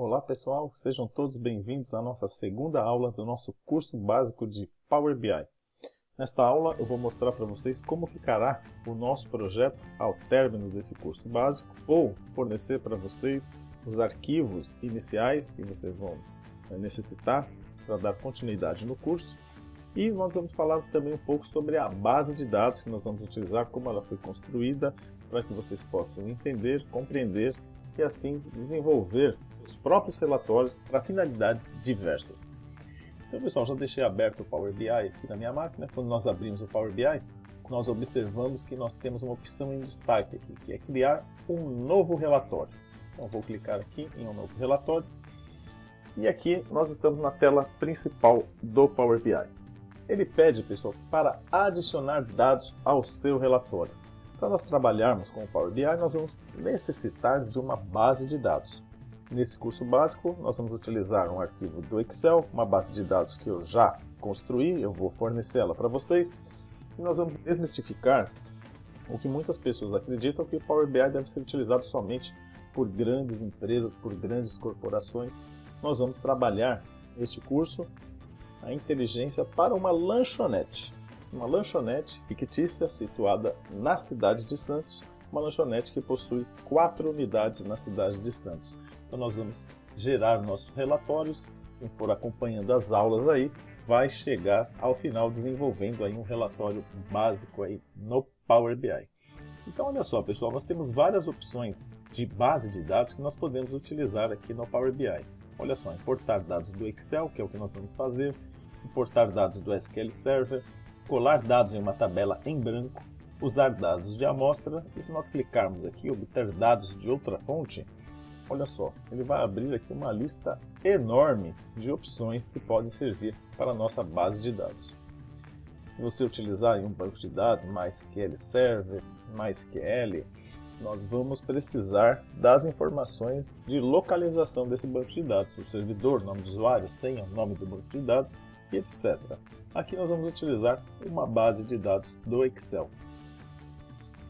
Olá pessoal, sejam todos bem-vindos à nossa segunda aula do nosso curso básico de Power BI. Nesta aula eu vou mostrar para vocês como ficará o nosso projeto ao término desse curso básico ou fornecer para vocês os arquivos iniciais que vocês vão necessitar para dar continuidade no curso. E nós vamos falar também um pouco sobre a base de dados que nós vamos utilizar, como ela foi construída, para que vocês possam entender, compreender e assim desenvolver os próprios relatórios para finalidades diversas. Então pessoal, já deixei aberto o Power BI aqui na minha máquina. Quando nós abrimos o Power BI, nós observamos que nós temos uma opção em destaque aqui, que é criar um novo relatório. Então vou clicar aqui em um novo relatório. E aqui nós estamos na tela principal do Power BI. Ele pede, pessoal, para adicionar dados ao seu relatório. Para nós trabalharmos com o Power BI, nós vamos necessitar de uma base de dados. Nesse curso básico, nós vamos utilizar um arquivo do Excel, uma base de dados que eu já construí, eu vou fornecê-la para vocês. E nós vamos desmistificar o que muitas pessoas acreditam, que o Power BI deve ser utilizado somente por grandes empresas, por grandes corporações. Nós vamos trabalhar neste curso a inteligência para uma lanchonete fictícia situada na cidade de Santos, uma lanchonete que possui 4 unidades na cidade de Santos. Então nós vamos gerar nossos relatórios, quem for acompanhando as aulas aí vai chegar ao final desenvolvendo aí um relatório básico aí no Power BI. Então olha só pessoal, nós temos várias opções de base de dados que nós podemos utilizar aqui no Power BI. Olha só, importar dados do Excel, que é o que nós vamos fazer, importar dados do SQL Server, colar dados em uma tabela em branco, usar dados de amostra, e se nós clicarmos aqui, obter dados de outra fonte, olha só, ele vai abrir aqui uma lista enorme de opções que podem servir para a nossa base de dados. Se você utilizar um banco de dados, MySQL Server, MySQL, nós vamos precisar das informações de localização desse banco de dados, o servidor, nome do usuário, senha, nome do banco de dados, e etc. Aqui nós vamos utilizar uma base de dados do Excel.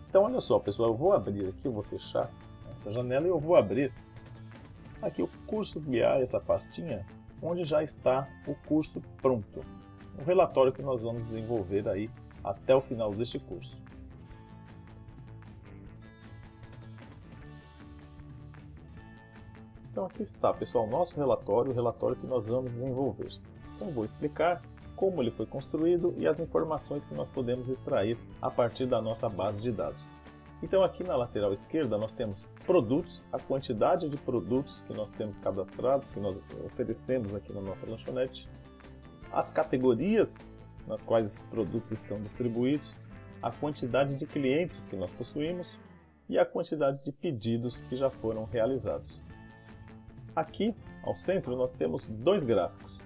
Então olha só pessoal, eu vou abrir aqui, eu vou fechar essa janela e eu vou abrir aqui o curso BI, essa pastinha, onde já está o curso pronto. Um relatório que nós vamos desenvolver aí até o final deste curso. Então aqui está pessoal, o nosso relatório, o relatório que nós vamos desenvolver. Então vou explicar como ele foi construído e as informações que nós podemos extrair a partir da nossa base de dados. Então aqui na lateral esquerda nós temos produtos, a quantidade de produtos que nós temos cadastrados, que nós oferecemos aqui na nossa lanchonete, as categorias nas quais esses produtos estão distribuídos, a quantidade de clientes que nós possuímos e a quantidade de pedidos que já foram realizados. Aqui ao centro nós temos dois gráficos.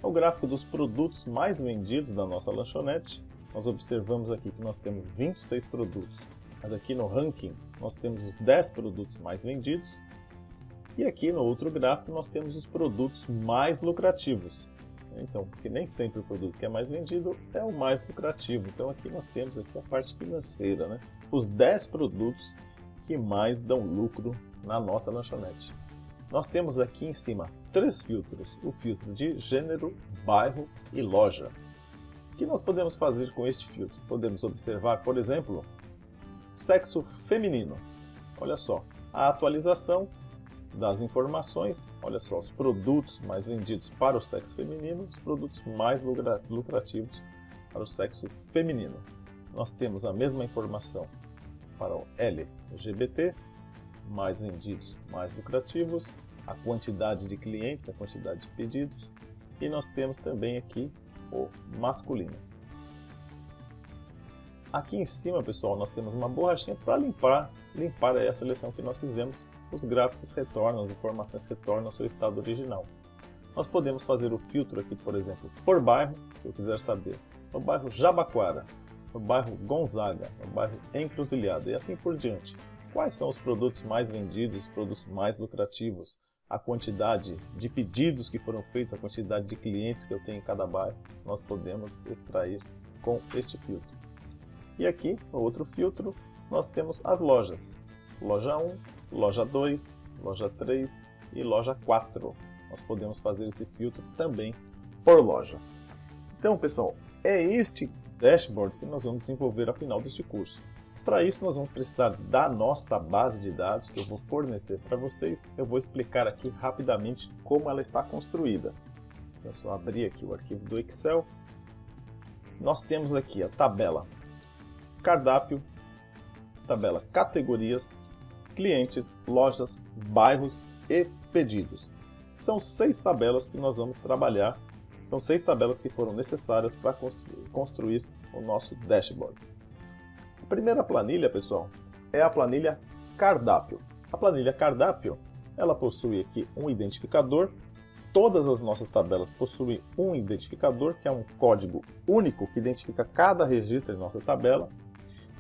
O gráfico dos produtos mais vendidos da nossa lanchonete. Nós observamos aqui que nós temos 26 produtos, mas aqui no ranking nós temos os 10 produtos mais vendidos. E aqui no outro gráfico nós temos os produtos mais lucrativos. Então, porque nem sempre o produto que é mais vendido é o mais lucrativo. Então aqui nós temos aqui a parte financeira, né? Os 10 produtos que mais dão lucro na nossa lanchonete. Nós temos aqui em cima 3 filtros, o filtro de gênero, bairro e loja. O que nós podemos fazer com este filtro? Podemos observar, por exemplo, sexo feminino. Olha só, a atualização das informações, olha só, os produtos mais vendidos para o sexo feminino, os produtos mais lucrativos para o sexo feminino. Nós temos a mesma informação para o LGBT, mais vendidos, mais lucrativos, a quantidade de clientes, a quantidade de pedidos, e nós temos também aqui o masculino. Aqui em cima, pessoal, nós temos uma borrachinha para limpar aí a seleção que nós fizemos. Os gráficos retornam, as informações retornam ao seu estado original. Nós podemos fazer o filtro aqui, por exemplo, por bairro, se eu quiser saber, no bairro Jabaquara, no bairro Gonzaga, no bairro Encruzilhada e assim por diante. Quais são os produtos mais vendidos, os produtos mais lucrativos, a quantidade de pedidos que foram feitos, a quantidade de clientes que eu tenho em cada bairro, nós podemos extrair com este filtro. E aqui, no outro filtro, nós temos as lojas. Loja 1, loja 2, loja 3, e loja 4. Nós podemos fazer esse filtro também por loja. Então, pessoal, é este dashboard que nós vamos desenvolver ao final deste curso. Para isso, nós vamos precisar da nossa base de dados que eu vou fornecer para vocês. Eu vou explicar aqui rapidamente como ela está construída. É só abrir aqui o arquivo do Excel. Nós temos aqui a tabela cardápio, tabela categorias, clientes, lojas, bairros e pedidos. São 6 tabelas que nós vamos trabalhar, são 6 tabelas que foram necessárias para construir o nosso dashboard. A primeira planilha, pessoal, é a planilha cardápio. A planilha cardápio, ela possui aqui um identificador. Todas as nossas tabelas possuem um identificador, que é um código único que identifica cada registro em nossa tabela.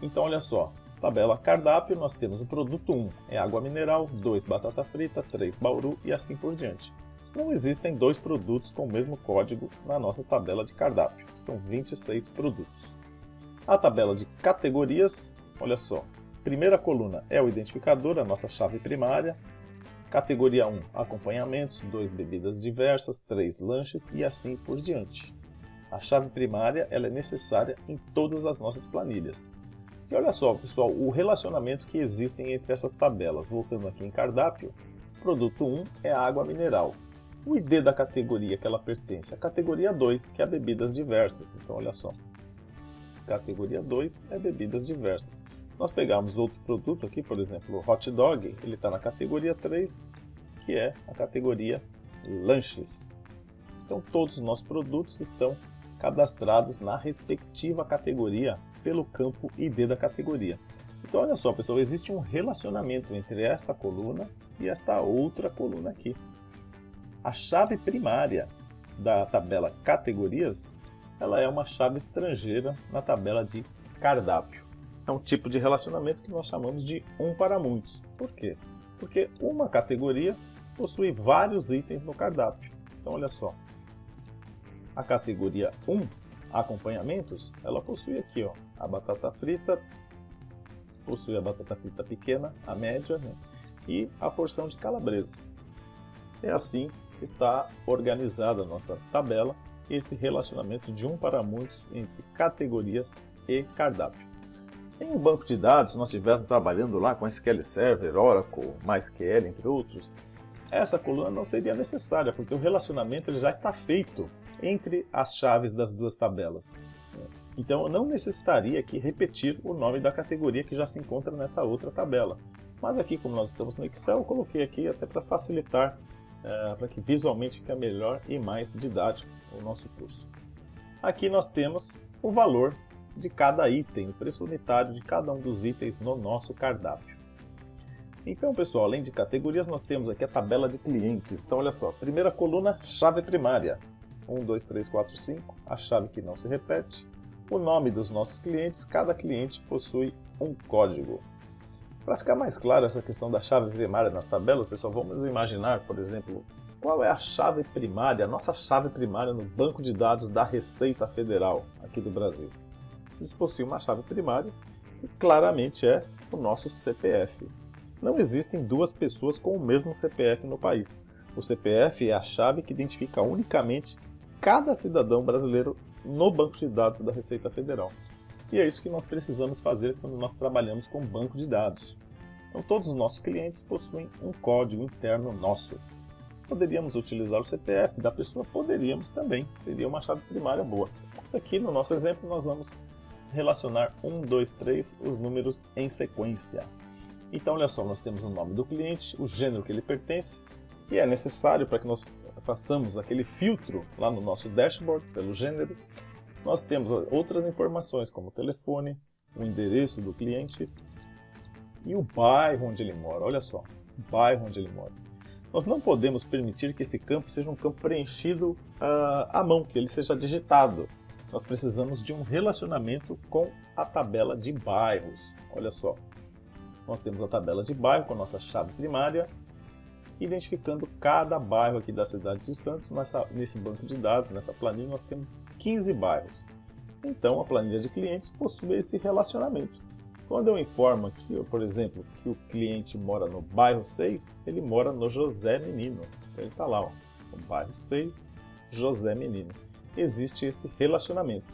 Então, olha só, tabela cardápio, nós temos o produto 1, é água mineral, 2, batata frita, 3, bauru e assim por diante. Não existem 2 produtos com o mesmo código na nossa tabela de cardápio, são 26 produtos. A tabela de categorias, olha só, primeira coluna é o identificador, a nossa chave primária. Categoria 1, acompanhamentos, 2, bebidas diversas, 3, lanches e assim por diante. A chave primária ela é necessária em todas as nossas planilhas. E olha só, pessoal, o relacionamento que existem entre essas tabelas. Voltando aqui em cardápio, produto 1 é a água mineral. O ID da categoria que ela pertence, a categoria 2, que é bebidas diversas. Então, olha só, categoria 2 é bebidas diversas. Se nós pegarmos outro produto aqui, por exemplo, o hot dog, ele está na categoria 3, que é a categoria lanches. Então, todos os nossos produtos estão cadastrados na respectiva categoria pelo campo ID da categoria. Então, olha só, pessoal, existe um relacionamento entre esta coluna e esta outra coluna aqui. A chave primária da tabela categorias, ela é uma chave estrangeira na tabela de cardápio. É um tipo de relacionamento que nós chamamos de um para muitos. Por quê? Porque uma categoria possui vários itens no cardápio. Então, olha só, a categoria 1, acompanhamentos, ela possui aqui, ó, a batata frita, possui a batata frita pequena, a média, né, e a porção de calabresa. É assim que está organizada a nossa tabela, esse relacionamento de um para muitos entre categorias e cardápio. Em um banco de dados, se nós estivermos trabalhando lá com SQL Server, Oracle, MySQL, entre outros, essa coluna não seria necessária, porque o relacionamento ele já está feito entre as chaves das duas tabelas. Então eu não necessitaria aqui repetir o nome da categoria que já se encontra nessa outra tabela. Mas aqui, como nós estamos no Excel, eu coloquei aqui até para facilitar, para que visualmente fique melhor e mais didático o nosso curso. Aqui nós temos o valor de cada item, o preço unitário de cada um dos itens no nosso cardápio. Então, pessoal, além de categorias, nós temos aqui a tabela de clientes. Então, olha só, primeira coluna, chave primária. 1, 2, 3, 4, 5, a chave que não se repete. O nome dos nossos clientes, cada cliente possui um código. Para ficar mais claro essa questão da chave primária nas tabelas, pessoal, vamos imaginar, por exemplo, qual é a chave primária, a nossa chave primária no banco de dados da Receita Federal aqui do Brasil. Eles possuem uma chave primária que claramente é o nosso CPF. Não existem duas pessoas com o mesmo CPF no país. O CPF é a chave que identifica unicamente cada cidadão brasileiro no banco de dados da Receita Federal. E é isso que nós precisamos fazer quando nós trabalhamos com banco de dados. Então, todos os nossos clientes possuem um código interno nosso. Poderíamos utilizar o CPF da pessoa? Poderíamos também. Seria uma chave primária boa. Aqui no nosso exemplo nós vamos relacionar 1, 2, 3 os números em sequência. Então, olha só, nós temos o nome do cliente, o gênero que ele pertence, e é necessário para que nós façamos aquele filtro lá no nosso dashboard pelo gênero. Nós temos outras informações como o telefone, o endereço do cliente e o bairro onde ele mora. Olha só, o bairro onde ele mora. Nós não podemos permitir que esse campo seja um campo preenchido à mão, que ele seja digitado. Nós precisamos de um relacionamento com a tabela de bairros. Olha só, nós temos a tabela de bairro com a nossa chave primária, identificando cada bairro aqui da cidade de Santos. Nesse banco de dados, nessa planilha, nós temos 15 bairros. Então, a planilha de clientes possui esse relacionamento. Quando eu informo aqui, por exemplo, que o cliente mora no bairro 6, ele mora no José Menino. Então ele está lá, ó, no bairro 6, José Menino. Existe esse relacionamento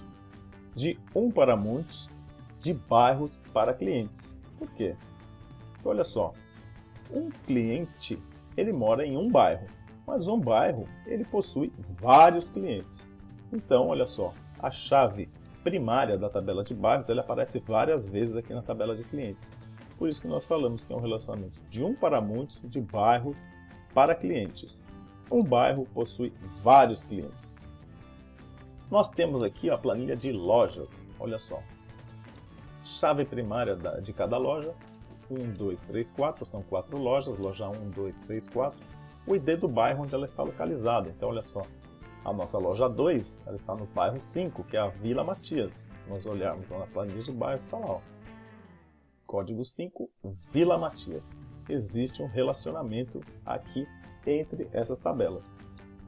de um para muitos, de bairros para clientes. Por quê? Olha só, um cliente, ele mora em um bairro, mas um bairro, ele possui vários clientes. Então, olha só, a chave primária da tabela de bairros, ela aparece várias vezes aqui na tabela de clientes. Por isso que nós falamos que é um relacionamento de um para muitos, de bairros para clientes. Um bairro possui vários clientes. Nós temos aqui a planilha de lojas, olha só. Chave primária de cada loja, 1, 2, 3, 4, são 4 lojas, loja 1, 2, 3, 4. O ID do bairro onde ela está localizada, então olha só. A nossa loja 2, ela está no bairro 5, que é a Vila Matias. Se nós olharmos lá na planilha de bairros, está lá, ó. Código 5, Vila Matias. Existe um relacionamento aqui entre essas tabelas.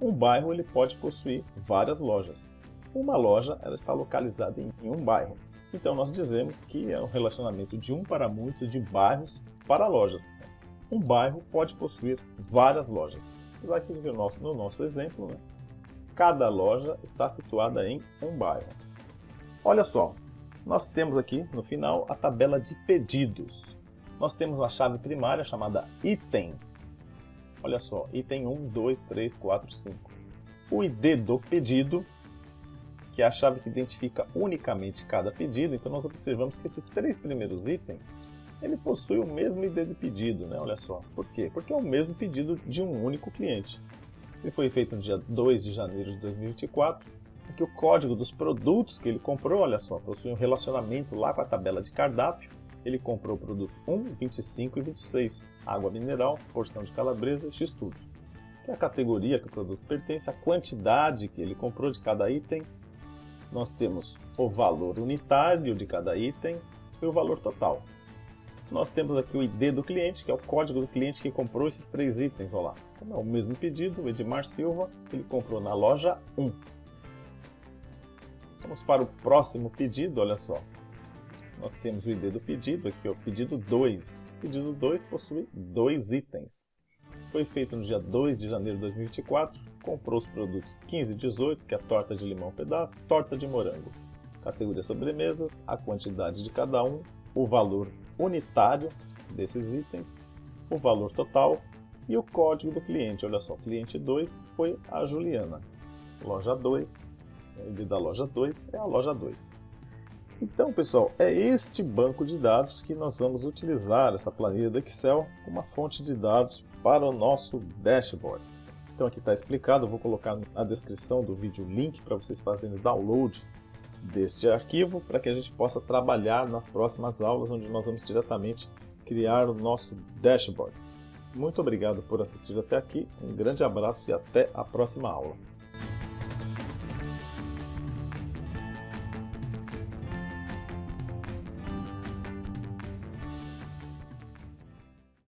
Um bairro ele pode possuir várias lojas. Uma loja ela está localizada em um bairro. Então nós dizemos que é um relacionamento de um para muitos, de bairros para lojas. Um bairro pode possuir várias lojas. E aqui no nosso exemplo, né? Cada loja está situada em um bairro. Olha só, nós temos aqui no final a tabela de pedidos. Nós temos uma chave primária chamada item. Olha só, item 1, 2, 3, 4, 5. O ID do pedido, que é a chave que identifica unicamente cada pedido. Então nós observamos que esses 3 primeiros itens, ele possui o mesmo ID de pedido, né? Olha só. Por quê? Porque é o mesmo pedido de um único cliente. Ele foi feito no dia 2 de janeiro de 2024, e que o código dos produtos que ele comprou, olha só, possui um relacionamento lá com a tabela de cardápio. Ele comprou o produto 1, 25 e 26, água mineral, porção de calabresa e x-tudo. Que é a categoria que o produto pertence, a quantidade que ele comprou de cada item. Nós temos o valor unitário de cada item e o valor total. Nós temos aqui o ID do cliente, que é o código do cliente que comprou esses 3 itens. Olha lá. Então, é o mesmo pedido, o Edmar Silva, ele comprou na loja 1. Vamos para o próximo pedido, olha só. Nós temos o ID do pedido, aqui é o pedido 2. O pedido 2 possui 2 itens. Foi feito no dia 2 de janeiro de 2024, comprou os produtos 15 e 18, que é a torta de limão pedaço, torta de morango. Categoria sobremesas, a quantidade de cada um, o valor unitário desses itens, o valor total e o código do cliente. Olha só, cliente 2 foi a Juliana. Loja 2, o ID da loja 2 é a loja 2. Então, pessoal, é este banco de dados que nós vamos utilizar, essa planilha do Excel, como uma fonte de dados para o nosso dashboard. Então aqui está explicado, eu vou colocar na descrição do vídeo o link para vocês fazerem download deste arquivo, para que a gente possa trabalhar nas próximas aulas, onde nós vamos diretamente criar o nosso dashboard. Muito obrigado por assistir até aqui, um grande abraço e até a próxima aula.